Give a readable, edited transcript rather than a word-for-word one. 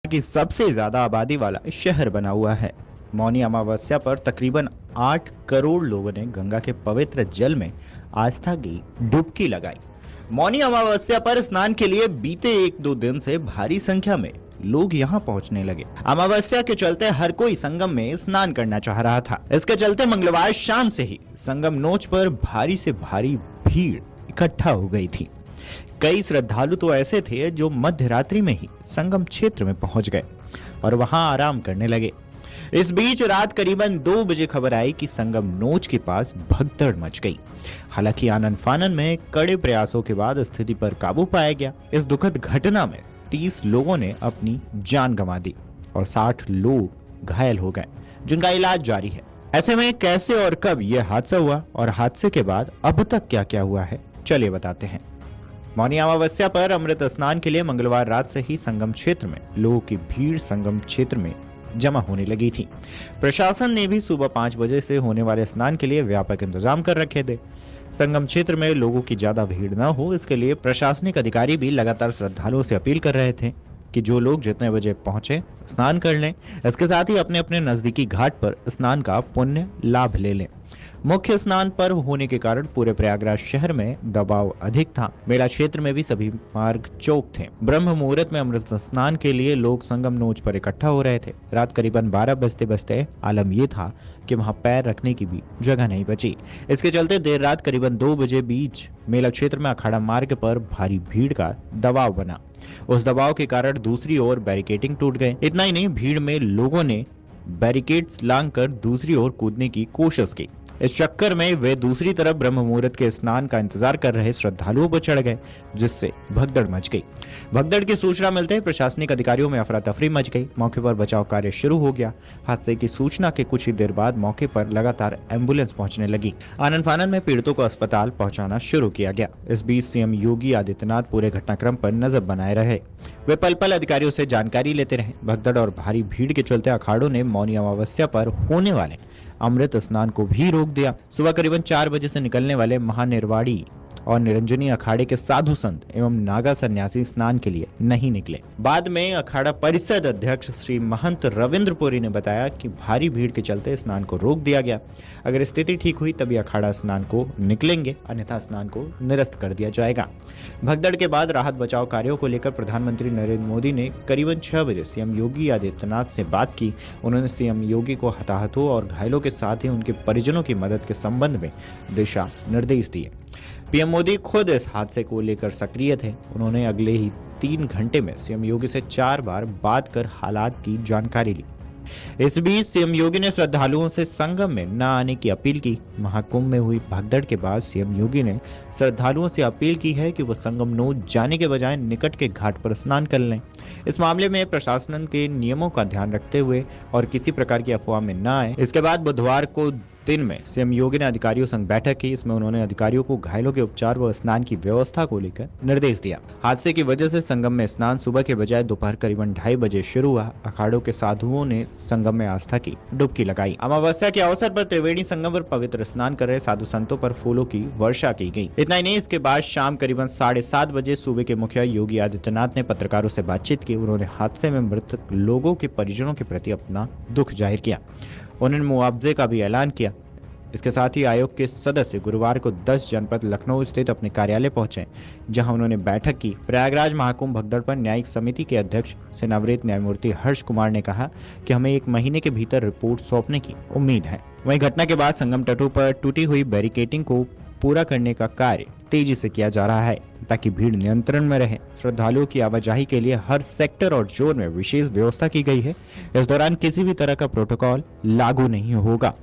कि सबसे ज्यादा आबादी वाला शहर बना हुआ है। मौनी अमावस्या पर तकरीबन 8 करोड़ लोगों ने गंगा के पवित्र जल में आस्था की डुबकी लगाई। मौनी अमावस्या पर स्नान के लिए बीते 1-2 दिन से भारी संख्या में लोग यहां पहुंचने लगे। अमावस्या के चलते हर कोई संगम में स्नान करना चाह रहा था। इसके चलते मंगलवार शाम से ही संगम नोच पर भारी से भारी भीड़ इकट्ठा हो गई थी। कई श्रद्धालु तो ऐसे थे जो मध्य रात्रि में ही संगम क्षेत्र में पहुंच गए और वहां आराम करने लगे। इस बीच रात करीबन 2 बजे खबर आई कि संगम नोच के पास भगदड़ मच गई। हालांकि आनन फानन में कड़े प्रयासों के बाद स्थिति पर काबू पाया गया। इस दुखद घटना में 30 लोगों ने अपनी जान गंवा दी और 60 लोग घायल हो गए, जिनका इलाज जारी है। ऐसे में कैसे और कब यह हादसा हुआ और हादसे के बाद अब तक क्या क्या हुआ है, चलिए बताते हैं। मौनी अमावस्या पर अमृत स्नान के लिए मंगलवार रात से ही संगम क्षेत्र में लोगों की भीड़ संगम क्षेत्र में जमा होने लगी थी। प्रशासन ने भी सुबह 5 बजे से होने वाले स्नान के लिए व्यापक इंतजाम कर रखे थे। संगम क्षेत्र में लोगों की ज्यादा भीड़ न हो, इसके लिए प्रशासनिक अधिकारी भी लगातार श्रद्धालुओं से अपील कर रहे थे कि जो लोग जितने बजे पहुंचे स्नान कर लें। इसके साथ ही अपने अपने नजदीकी घाट पर स्नान का पुण्य लाभ ले लें। मुख्य स्नान पर्व होने के कारण पूरे प्रयागराज शहर में दबाव अधिक था। मेला क्षेत्र में भी सभी मार्ग चौक थे। ब्रह्म मुहूर्त में अमृत स्नान के लिए लोग संगम नोच पर इकट्ठा हो रहे थे। रात करीबन 12 बजते बजते आलम यह था कि वहां पैर रखने की भी जगह नहीं बची। इसके चलते देर रात करीबन 2 बजे बीच मेला क्षेत्र में अखाड़ा मार्ग पर भारी भीड़ का दबाव बना। उस दबाव के कारण दूसरी ओर बैरिकेडिंग टूट गए। इतना ही नहीं, भीड़ में लोगों ने बैरिकेड्स लांघकर दूसरी ओर कूदने की कोशिश की। इस चक्कर में वे दूसरी तरफ ब्रह्म मुहूर्त के स्नान का इंतजार कर रहे श्रद्धालुओं पर चढ़ गए, जिससे भगदड़ मच गई। भगदड़ की सूचना मिलते ही प्रशासनिक अधिकारियों में अफरा तफरी मच गई। मौके पर बचाव कार्य शुरू हो गया। हादसे की सूचना के कुछ ही देर बाद मौके पर लगातार एम्बुलेंस पहुंचने लगी। आनन फानन में पीड़ितों को अस्पताल पहुंचाना शुरू किया गया। इस बीच सीएम योगी आदित्यनाथ पूरे घटनाक्रम पर नजर बनाए रहे। वे पल पल अधिकारियों से जानकारी लेते रहे। भगदड़ और भारी भीड़ के चलते अखाड़ों ने मौनी अमावस्या पर होने वाले अमृत स्नान को भी रोक दिया। सुबह करीबन 4 बजे से निकलने वाले महानिर्वाणी और निरंजनी अखाड़े के साधु संत एवं नागा सन्यासी स्नान के लिए नहीं निकले। बाद में अखाड़ा परिषद अध्यक्ष श्री महंत रविंद्रपुरी ने बताया कि भारी भीड़ के चलते स्नान को रोक दिया गया। अगर स्थिति ठीक हुई तभी अखाड़ा स्नान को निकलेंगे, अन्यथा स्नान को निरस्त कर दिया जाएगा। भगदड़ के बाद राहत बचाव कार्यों को लेकर प्रधानमंत्री नरेंद्र मोदी ने करीबन 6 बजे सीएम योगी आदित्यनाथ से बात की। उन्होंने सीएम योगी को हताहतों और घायलों के साथ ही उनके परिजनों की मदद के संबंध में दिशा निर्देश दिए। पीएम मोदी खुद इस हादसे को लेकर सक्रिय थे। उन्होंने अगले ही 3 घंटे में सीएम योगी से 4 बार बात कर हालात की जानकारी ली। इस बीच सीएम योगी ने श्रद्धालुओं से संगम में न आने की अपील की। महाकुंभ में हुई भगदड़ के बाद सीएम योगी ने श्रद्धालुओं से अपील की है कि वो संगम नोच जाने के बजाय निकट के घाट पर स्नान कर लें। इस मामले में प्रशासन के नियमों का ध्यान रखते हुए और किसी प्रकार की अफवाह में न आए। इसके बाद बुधवार को दिन में सीएम योगी ने अधिकारियों संग बैठक की। इसमें उन्होंने अधिकारियों को घायलों के उपचार व स्नान की व्यवस्था को लेकर निर्देश दिया। हादसे की वजह से संगम में स्नान सुबह के बजाय दोपहर करीबन 2:30 बजे शुरू हुआ। अखाड़ों के साधुओं ने संगम में आस्था की डुबकी लगाई। अमावस्या के अवसर पर त्रिवेणी संगम पर पवित्र स्नान कर रहे साधु संतों पर फूलों की वर्षा की गई। इतना ही नहीं, इसके बाद शाम करीबन 7:30 बजे सूबे के मुखिया योगी आदित्यनाथ ने पत्रकारों से बातचीत की। उन्होंने हादसे में मृतक लोगों के परिजनों के प्रति अपना दुख जाहिर किया। उन्होंने मुआवजे का भी ऐलान किया। इसके साथ ही आयोग के सदस्य गुरुवार को 10 जनपद लखनऊ स्थित अपने कार्यालय पहुंचे, जहां उन्होंने बैठक की। प्रयागराज महाकुंभ भगदड़ पर न्यायिक समिति के अध्यक्ष सेनावृत न्यायमूर्ति हर्ष कुमार ने कहा कि हमें 1 महीने के भीतर रिपोर्ट सौंपने की उम्मीद है। वहीं घटना के बाद संगम तटों पर टूटी हुई बैरिकेडिंग को पूरा करने का कार्य तेजी से किया जा रहा है ताकि भीड़ नियंत्रण में रहे। श्रद्धालुओं की आवाजाही के लिए हर सेक्टर और जोन में विशेष व्यवस्था की गई है। इस दौरान किसी भी तरह का प्रोटोकॉल लागू नहीं होगा।